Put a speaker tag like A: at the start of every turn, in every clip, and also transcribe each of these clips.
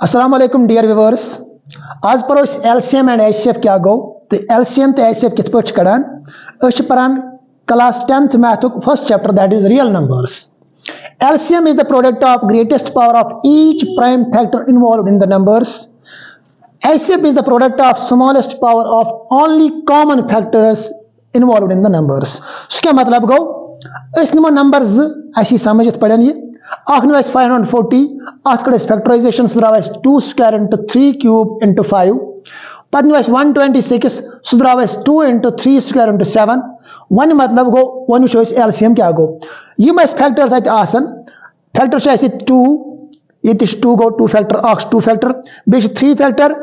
A: अस्सलाम वालेकुम dear viewers. आज पर एलसीएम एंड एचसीएफ क्या गो तो एलसीएम तो एचसीएफ कित पे कड़ान परान class 10th math first chapter that is real numbers. LCM is the product of greatest power of each prime factor involved in the numbers. HCF is the product of smallest power of only common factors involved in the numbers. क्या मतलब गो निमो number समझ पे ये 540 अत कड़ factorisation सह द्राव 2 square into 3 cube into 5 पे 126 सह द्राव 2 इंटू 3 स्क्वायर इंटू 7 वन मतलब गो वन वो एलसीएम क्या गो यम फैक्टर्स अतन फैक्टर 2 ये 2 गो 2 फैक्टर 2 फैक्टर बे 3 फैक्टर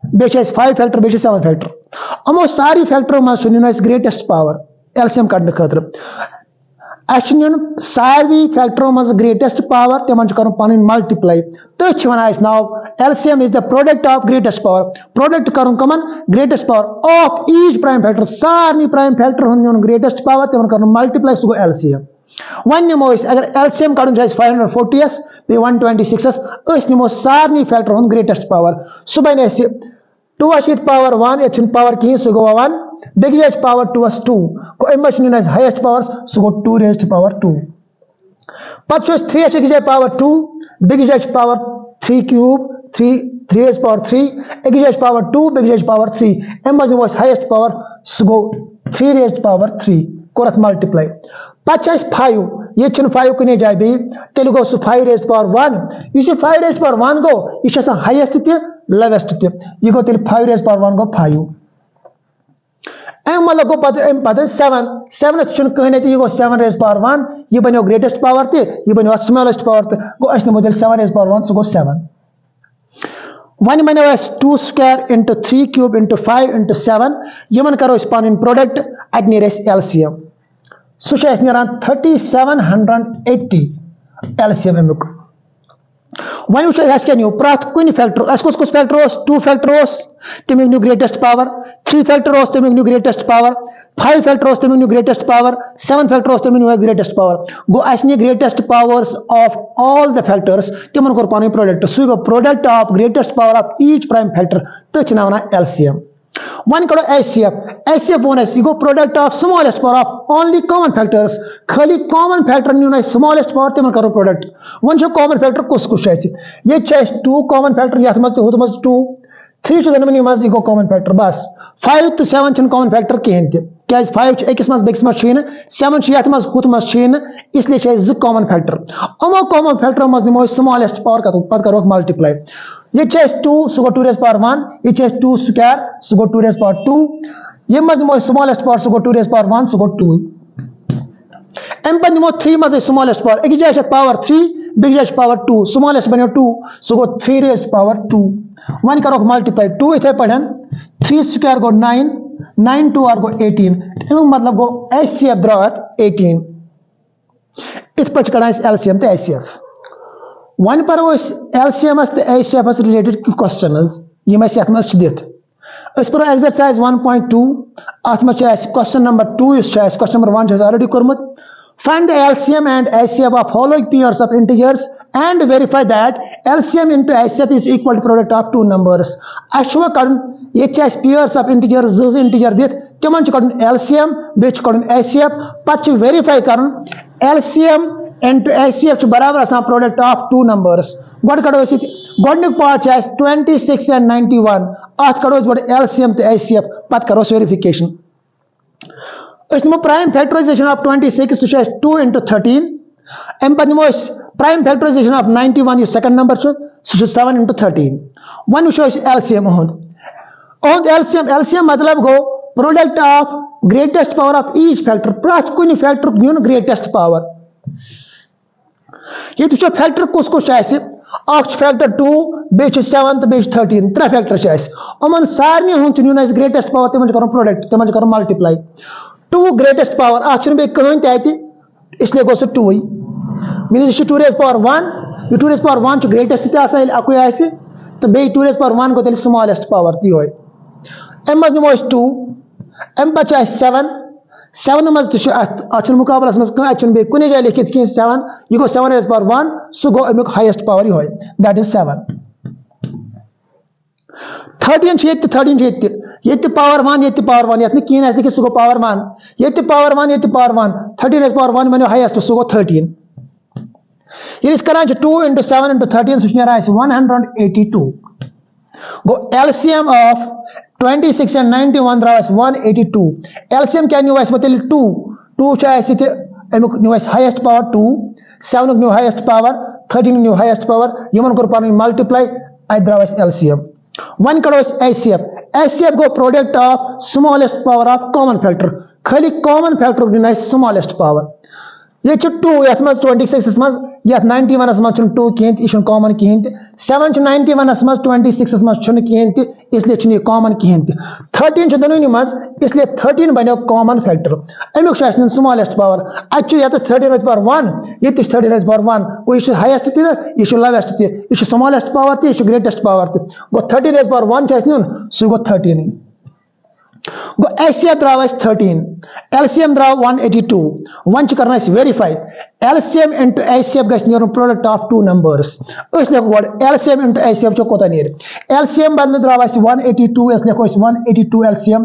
A: बे 5 फैक्टर बे 7 फैक्टर यमो सारी फैक्टरों मज ग्रेटेस्ट पावर एलसीएम कड़ने खतर सारी फैक्टरों मज ग्रेटेस्ट पावर तिमन कर मल्टीप्लाई तो वन नाव LCM is the product of greatest power product कर कमन greatest power of each prime factor सारे प्राइम फैक्टर नुन ग्रेटेस्ट पावर तिमन कर मल्टीप्लाई सह गो एलसीएम। वन निमो अगर एलसीएम कड़न 540 बे 126 निमो सारे फैक्टर ग्रेटेस्ट पावर सह बन 2 पावर 1 ये पावर कहीं सह गो 1 बेस पावर 2 गो अम हाइस्ट पावर सह गो 2 रेज्ड पावर 2 पे 3 power 2 base power 3 cube 3 raised power 3 base power 2 base power 3 अम वो हाइस्ट पावर सह गो 3 रेज्ड पावर 3 कोर मल्टीप्लाई पे 5 ये 5 कुछ जाए बे तेल गो सह 5 रेज्ड पावर 1 इस 5 रेज्ड पावर 1 गो यह हाइस्ट ते लोवेस्ट ते यह गो तेल 5 रेज्ड पावर 1 गो 5 मतलब गो पे 7 कहने यह गो 7 रेज्ड पावर 1 यह बनो ग्रेटेस्ट पावर ते यह बनो स्मॉलेस्ट पावर ते गो अस निमो 7 रेज्ड पावर 1 सह गो 7 वन बनो 2 square into 3 cube into 5 into 7 Yemen करो पन प्रोडक्ट अत नीर एलसीएम सह 3780 एलसीएम अमुक। वन वो क्या न्यू प्रत कुन फैक्टर कुस फैक्टर 2 फैक्टर तमिक न्यू ग्रेटेस्ट पावर 3 फैक्टर तमिक न्यू ग्रेटेस्ट पावर 5 फैक्टर तमिक न्यू ग्रेटेस्ट पावर 7 फैक्टर तमिक न्यू ग्रेटेस्ट पावर गो अस greatest powers of all the factors तिमन कोर पन प्रोडक्ट सह गो product of greatest power of each prime factor तो वन एलसीएम। वन करो एचसीएफ वो यह गो product of smallest power of only common factors खाली common factor new smallest power तिमन करो प्रोडक्ट वन कॉमन फैक्टर कुस ये 2 कॉमन फैक्टर ये हुत 2 3 दोनों मज गो कॉमन फैक्टर बस 5 तो 7 कॉमन फैक्टर कहें क्या 5 अकिस मज बेकिस मज 7 ये हुत मज इसलिए 2 कॉमन फैक्टर यमो कॉमन फैक्टर मज निमो स्मॉलेस्ट पावर पे करो मल्टीप्लाई ये 2 सह गो 2 रेज्ड पावर 1 ये 2 स्क्वायर सह गो 2 रेज्ड पावर 2 ये मज निमो स्मॉलेस्ट पावर सह गो 2 रेज्ड पावर 1 सह गो 2 अम पे निमो 3 मज स्मॉलेस्ट पावर एक जाए पावर 3 बेस पावर 2 स्मॉलेस्ट बनो 2 सह गो 3 रेज्ड पावर 2 वन करो मल्टीप्लाई 2 इथे पे 3 स्क्वायर गो 9 9 2 आर गो 18 अमुक मतलब गो एचसीएफ द्राव 18 इत पे कड़ान एलसीएम तो एचसीएफ। वन पर एलसीएम तो एचसीएफ रिलेटेड क्वेश्चन यम दित पो एक्सरसाइज 1.2 अत मे question number 2 question number 1 already कोर्मुत find the LCM and HCF of following pairs of integers and verify that LCM into HCF is equal to product of two numbers। अशुवा कड़न ये pairs of integers integer दित तिमन कड़न LCM बे कड़न HCF पे verify करन LCM into HCF बराबर आसान product of 2 numbers गोड कड़ो गोडनिक part 26 and 91 अत कड़ो गोड LCM तो HCF पत करो वेरिफिकेशन निमो प्राइम फैक्टराइजेशन ऑफ 26 सह 2 इंटू 13 अम पे निमो प्राइम फैक्टराइजेशन ऑफ 91 यह सेकंड नंबर सह 7 इंटू 13 वन वो एलसीएम एलसीएम मतलब गो product of greatest power of each factor प्रत कुन फैक्टर नुन ग्रेटेस्ट पावर ये वो फैक्टर कुस फैक्टर 2 बे 7 तो बे 13 3 फैक्टर यमन सारे नुन ग्रेटेस्ट पावर तिमन कर प्रोडक्ट तिमन कर मल्टीप्लाई 2 ग्रेटेस्ट पावर अत कहें ते इसलिए गो 2 मीन 2 रेज्ड पावर 1 यह 2 रेज्ड पावर 1 ग्रेटेस्ट अकुई तो बे 2 रेज्ड पावर 1 गो तेल स्मॉलेस्ट पावर ये अम मज निमो 2 अम पे 7 मज अत मुकाबलस मज बे कुछ जाए लिखित 7 यह गो 7 रेज्ड पावर 1 सह गो अमुक हाइस्ट पावर ये दैट इज 7। 13 ये पावर 1 ये पावर 1 ये कहीं लिखित सह गो पावर 1 ये पावर 1 ये पावर 1 13 पावर 1 बनो हाईएस्ट सह गो 13 ये करान 2 into 7 into 13 सह 182 गो LCM of 26 and 91 द्राव 182 LCM क्या न्यू तेल 2 अमुक new highest power 2 7 new highest power 13 new highest power in core पन मल्टीप्लाई अत द्राव LCM वन कड़ो HCF go product of smallest power of common factor खाली कॉमन फैक्टर दिन smallest power ये 2 ये 26 मज ये 91 मज 2 कहें यह कॉमन कहें 7 91 मज 26 मज कहें इसलिए यह कॉमन कहें 13 दोनों मज इसलिए 13 बनो कॉमन फैक्टर अमुक स्मॉलेस्ट पावर अत 13 पावर 1 ये 13 पावर 1 गो यह हाईएस्ट यह लवेस्ट यह स्मॉलेस्ट पावर यह ग्रेटेस्ट पावर गो 13 पावर 1 नुन सह गो 13 गो HCF द्राव 13 LCM द्राव 182 वन करना वेरीफाई LCM into HCF गस नीर प्रोडक्ट ऑफ 2 नंबर्स लिखो गो LCM into HCF कोता नीर LCM बदल द्राव 182 लिखो 182 LCM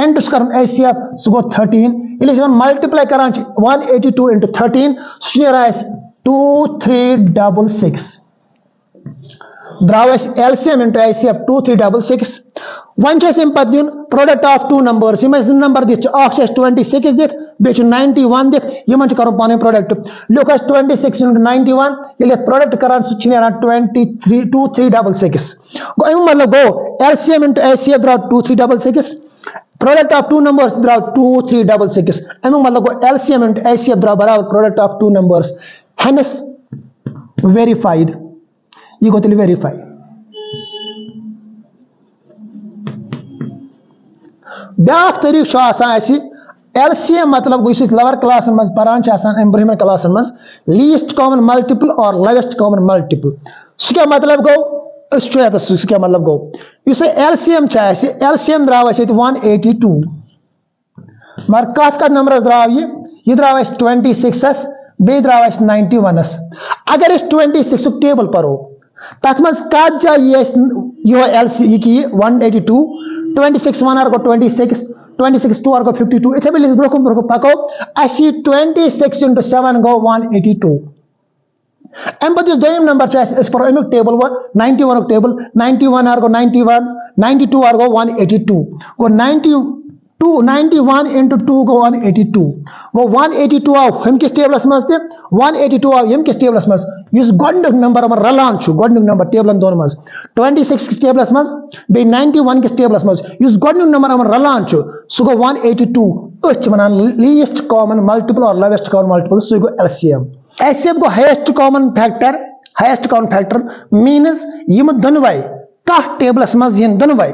A: into कर HCF सह गो 13 ये मल्टीप्लाई करान 182 into 13 सह 2366 द्राव LCM into HCF 2366 वन पे दिन प्रोडक्ट ऑफ 2 नंबर्स नंबर दिख 26 दिख बे 91 दिख इन करो पान प्रोडक्ट लिख 26 into 91 ये प्रोडक्ट करान सह 2366 गो अमुक मतलब गो LCM into HCF द्राव 2366 प्रोडक्ट ऑफ 2 नंबर्स द्राव 2366 अमुक मतलब गो LCM into HCF द्राव बराबर product of 2 numbers hence verified यह गो तेल वेरीफाई ब्याक तरीक LCM मतलब गो लवर क्लास मज पान ब्रह्मन क्लास मज लीस्ट कॉमन मल्टीपल और लवेस्ट कॉमन मल्टीपल सह क्या मतलब गो सह क्या मतलब गो LCM LCM द्राव 182 मगर कत नंबरस द्राव यह द्राव 26 बे द्राव 91 अगर 26 टेबल परो तथ मज कत जाए यह 182 26 1 गो 26 26 2 गो 52 इथे ब्रोह पको 26 into 7 गो 182 अम पे दोम नंबर पो अमुक टेबल 91 टेबल 91 गो 91 92 गो 182 गो 91 into 2 गो 182 गो 182 आव हमकिस टेबलस मज 182 आव यमकिस टेबलस मज गोडनुक नंबर रलान गोडनुक नंबर टेबलन दोन मज 26 किस टेबलस मज बे 91 किस टेबलस मज गोडनुक नंबर रलान सह गो 182 अथ वनान लीस्ट कॉमन मल्टीपल और लवेस्ट कॉमन मल्टीपल सह गो LCM HCF गो हाईएस्ट कॉमन फैक्टर मीन्स यम दोनवे कह टेबलस मज इन दोनवे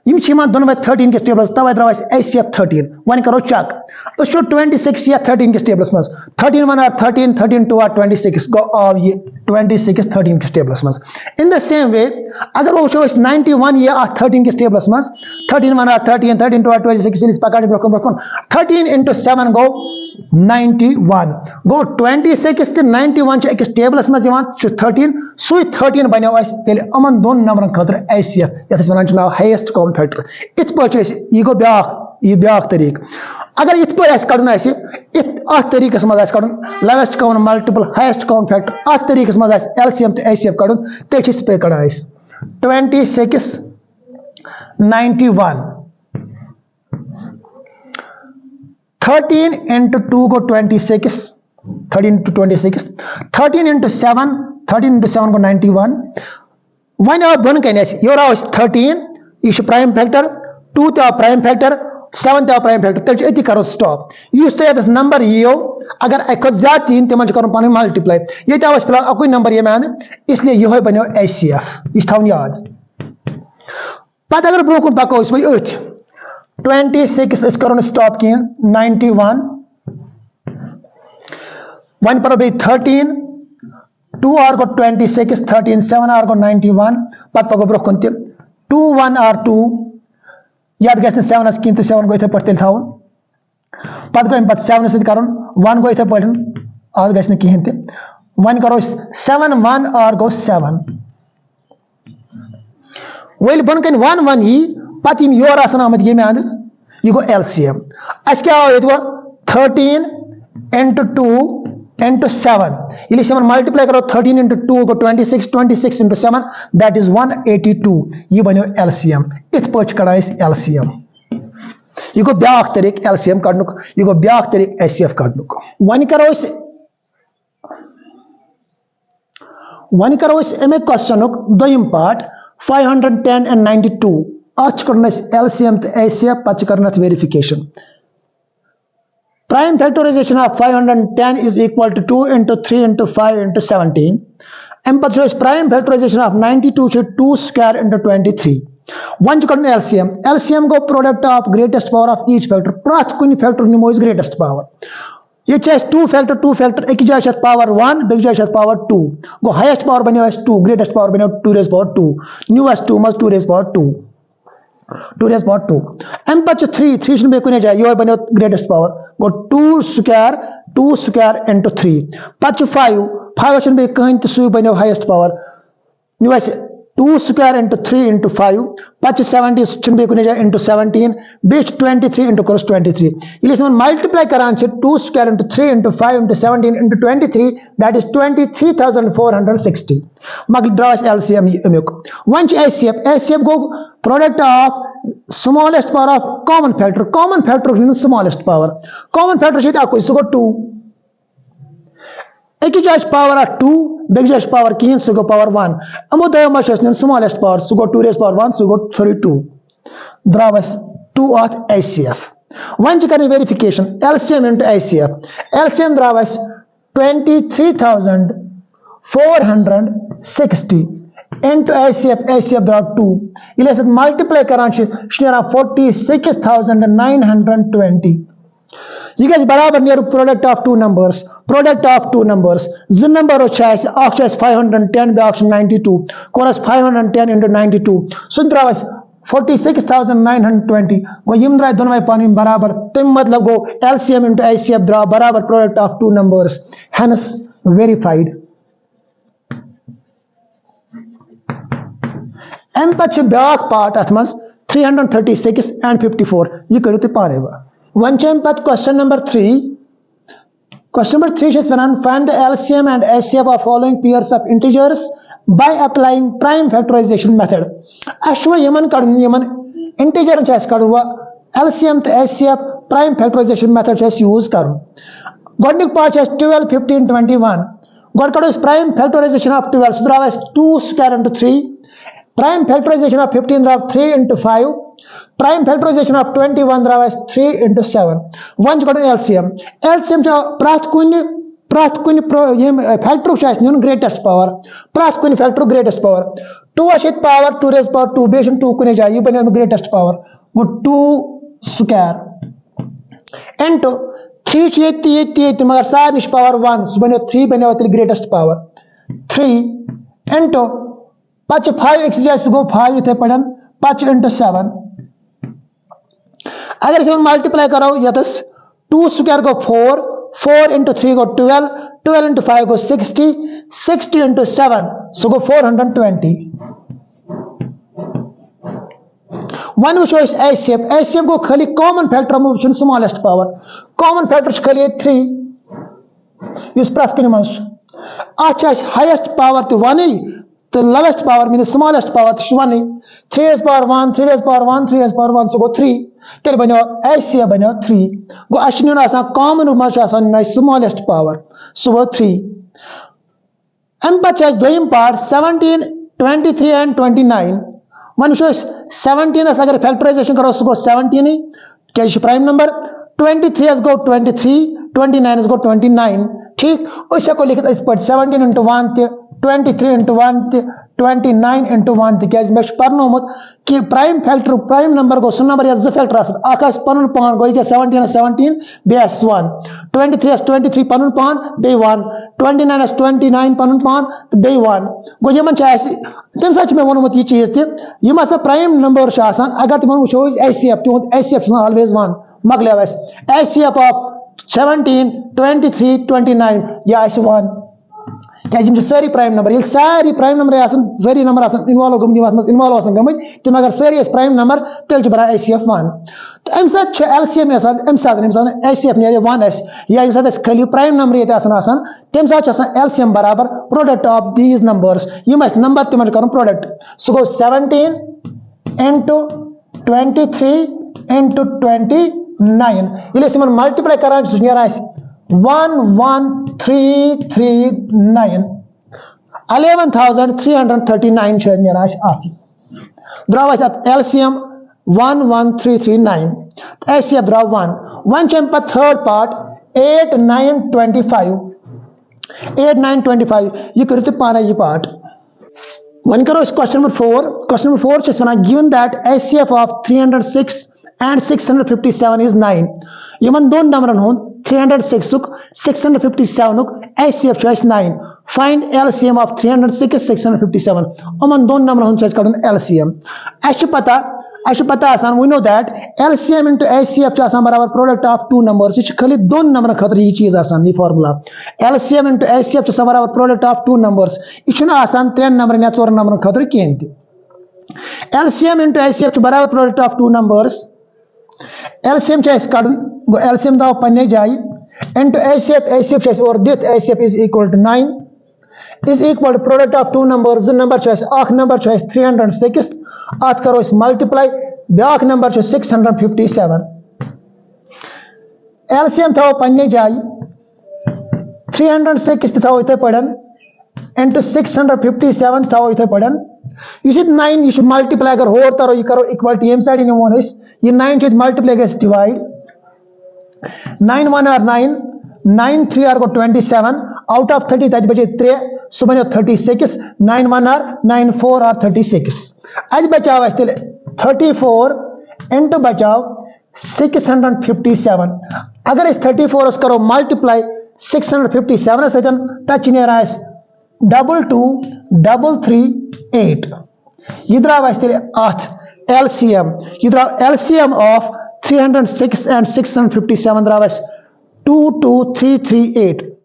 A: दोनवे 13 किस टेबलस तवे द्राव HCF 13 वन करो चेक 26 या 13 किस टेबलस मज 13 1 13 13 2 26 गो आव ये 26 13 किस टेबलस मज इन द सेम वे अगर वो 91 ये 13 किस टेबलस मज 13 1 13 13 2 26 पकड़ ब्रोकन 13 into 7 गो 91 गो 26 तो 91 अकिस टेबलस मज 13 सु 13 बनो अमन दोन नंबर खतर HCF ये वन नाव हाईएस्ट कॉमन फैक्टर इत पे यह गो ब्याक तरीक अगर इत पे कड़न अत तरीकस मज कड़न lowest common multiple highest common factor अत तरीकस मज LCM तो HCF कड़न तेल पे कड़ान 26 91 13 into 2 go 26 13 into 26 13 into 7 13 into 7 go 91 one आव बन कन योर आव 13 यह प्राइम फैक्टर 2 तो प्राइम फैक्टर 7 तो प्राइम फैक्टर तेल अति करो स्टॉप युस तो नंबर यो अगर अ ज्यादा तीन तिम कर पन मल्टीप्लाई ये आव फिलहाल अकुई नंबर ये इसलिए यह बनो HCF यह थवन याद पत अगर ब्रोह कुन पको अथ 26 करो स्टॉप कहें 91 वन पो बे 13 2 आर गो 26 13 7 आर गो 91 पत पको ब्रोह कुन 2 1 आर 2 याद गस 7 कहें तो 7 गो इथे पे थवन पत गो पे 7 सत कर 1 गो इथे पे आज गस कहें तो वन करो 7 1 आर गो 7 वेल बन कन 1 1 यी पत यम योर आसन आमत ये में ये गो LCM अस क्या आव ये 13 into 2 into 7 ये 7 मल्टीप्लाई करो 13 into 2 go 26 26 into 7 that is 182 ये बनो LCM इत पच कड़ा LCM ये गो ब्याख तरीक LCM कड़नुक ये गो ब्याख तरीक HCF कड़नुक वन करो अमे क्वेश्चनुक दोयम पार्ट 510 and 92 आज करना LCM तो HCF पच करना verification prime factorization of 510 is equal to 2 into 3 into 5 into 17 and but prime factorization of 92 is 2 square into 23 one करना LCM go product of greatest power of each factor प्रात कुनी factor निमो is greatest power ये चाहे 2 factor एक जाए शायद power 1 bag जाए शायद power 2 go highest power बने 2 greatest power बने 2 raised power 2 newest 2 must 2 raised power 2 2 raised power 2 m पच 3 शुन बेकुने जाए यो बने greatest power go 2 square into 3 पच 5 शुन बे कहीं तो सु बने highest power newest 2 square into 3 into 5 पच 70 शुन बेकुने जाए into 17 बेच 23 into cross 23 इलिए समन multiply करान से 2 square into 3 into 5 into 17 into 23 that is 23,460 mug draws LCM अमुक one HCF go product of smallest power of common factor smallest power shit आपको इसको 2 एक जाए power of 2 बेग जाए power कीन सुगो power 1 अमो दयो मशस smallest power सुगो 2 raised power 1 सुगो 32 द्रावस 2 of HCF वन करने वेरिफिकेशन LCM into HCF द्रावस 23,460 into HCF draw 2 इले से मल्टीप्लाई करान शेरा 46,920 ये गज बराबर near product of two numbers ज नंबर छास अख छास 510 ब्याक 92 कोरस 510 into 92 सुन द्रावस 46,920 गो यम द्राय दोनों पानी बराबर तम मतलब गो LCM into HCF द्रा बराबर product of two numbers hence verified एम पच ब्याक पार्ट अथ मस 336 and 54 ये करो ते पारे वन चम पत क्वेश्चन नंबर 3 छस वनान find the LCM and HCF of following pairs of integers by applying prime factorization method अश्व यमन कड़न यमन इंटीजर छस कड़वा LCM तो HCF prime factorization method छस यूज करू गोडनिक पार्ट छस 12 15 21 गोड कड़ो prime factorization of 12 सुद्रावस 2 square into 3 prime factorization of 15 draw 3 into 5 prime factorization of 21 draw 3 into 7 one कड़ो LCM जो प्रात कुन फैक्टर छस नुन ग्रेटेस्ट पावर प्रात कुन factor greatest power 2 Ashit power 2 raised power 2 बेशन 2 कुने जाए ये बने ग्रेटेस्ट पावर वो 2 square into 3 ये मगर सार निश पावर 1 सो बने 3 बने ग्रेटेस्ट पावर 3 into पच 5 x जाए गो 5 इथे पड़न 5 into 7 अगर इसे मल्टीप्लाई करो यतस 2 स्क्वायर को 4 into 3 को 12 into 5 को 60 into 7 सो गो 420 वन वो चॉइस HCF को खाली कॉमन फैक्टर में स्मॉलेस्ट पावर कॉमन फैक्टर खाली 3 इस प्रत कन मज अच्छा हाईएस्ट पावर तो 1 तो lowest power mean smallest power तो 1 3 raised power 1 3 raised power 1 3 raised power 1 सो गो 3 तेल बनो HCF बनो 3 गो अशनिन आसा कॉमन मज आसा स्मॉलेस्ट पावर सो गो 3 एम पचास दोयम पार्ट 17 23 and 29 वन 17 अगर फैक्टराइजेशन करो सो गो 17 क्या प्राइम नंबर 23 गो 23 29 गो 29 ठीक उसे को लिखित 17 into 1 23 into 1 29 into 1 तिकाज मे पर्नोमुत कि प्राइम फैक्टर प्राइम नंबर गो सु नंबर या ज फैक्टर आसन आकाश पनुन पान गो के 17 बेस 1 23 पनुन पान बे 1 29 पनुन पान बे 1 गो यमन छ तम सच में वनमुत ये चीज ति यम आसा प्राइम नंबर छ आसन अगर तुम वचो HCF तो HCF ऑलवेज 1 मगलेवस HCF ऑफ 17 23 29 या 1 क्या सारी प्राइम नंबर सारी प्राइम नंबर सारी नंबर इन्वॉल्व गमत इन्वॉल्व गमत तम अगर सारी प्राइम नंबर तेल बना HCF 1 तो अम सात LCM HCF ने 1 या खाली प्राइम नंबर ये तम सात LCM बराबर product of these numbers number तम कर प्रोडक्ट सह गो 17 into 23 into 29 मल्टीप्लाई करान सह 11339 11,339 द्राव LCM 11339 HCF द्राव 1 one third part 8925 यह करो पाना यह पार्ट वन करो question number 4 given that HCF of 306 and 657 is 9 Yemen दोन नंबरन हुन 306 657 HCF choice 9 find LCM of 306 657 Yemen दोन नंबरन हुन choice कड़न LCM पता आसान we know that LCM into HCF च आसान बराबर प्रोडक्ट ऑफ टू नंबर्स ये खाली दोन नंबर खतर ये चीज आसान ये फार्मूला LCM into HCF च बराबर प्रोडक्ट ऑफ टू नंबर्स ये आसान त्रेन नंबर या चोर नंबर खतर कहें LCM into HCF च बराबर product of two numbers LCM कड़न गो LCM दाव पन्ने जाय into HCF और दित HCF is equal to 9 is equal to product of two numbers number choice 306 at करो इस multiply ब्याक नंबर 657 LCM था पन्ने जाय 306 था इथे पड़न into 657 था इथे पड़न इस 9 ये मल्टीप्लाई अगर होर तारो ये करो इक्वल टू एम साइड इन वन इस ये 9 च मल्टीप्लाई गस डिवाइड 9 1 आर 9 9 3 आर को 27 आउट ऑफ 30 तज बचे 3 सो बनो 36 9 1 आर 9 4 आर 36 आज बचाव अस्तिल 34 इनटू बचाव 657 अगर इस 34 उस करो मल्टीप्लाई 657 सतन तच नेरा 22338 ये द्राव LCM ये द्राव LCM of 306 and 657 द्राव 22338